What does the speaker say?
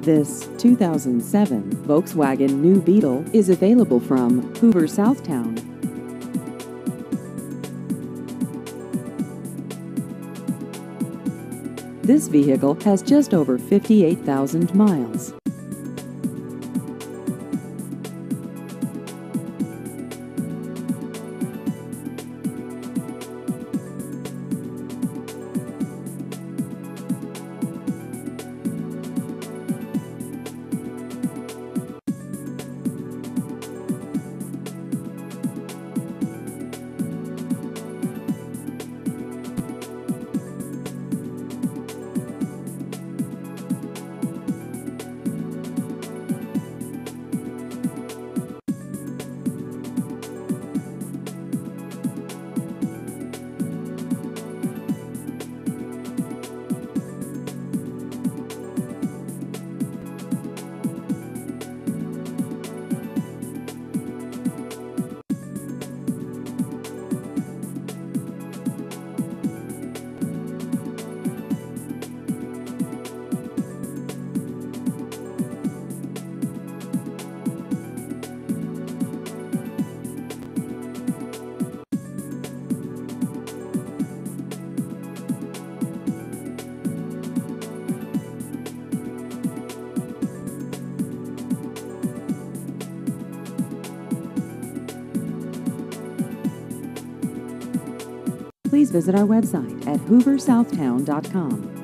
This 2007 Volkswagen New Beetle is available from Hoover, Southtown. This vehicle has just over 58,000 miles. Please visit our website at hooversouthtown.com.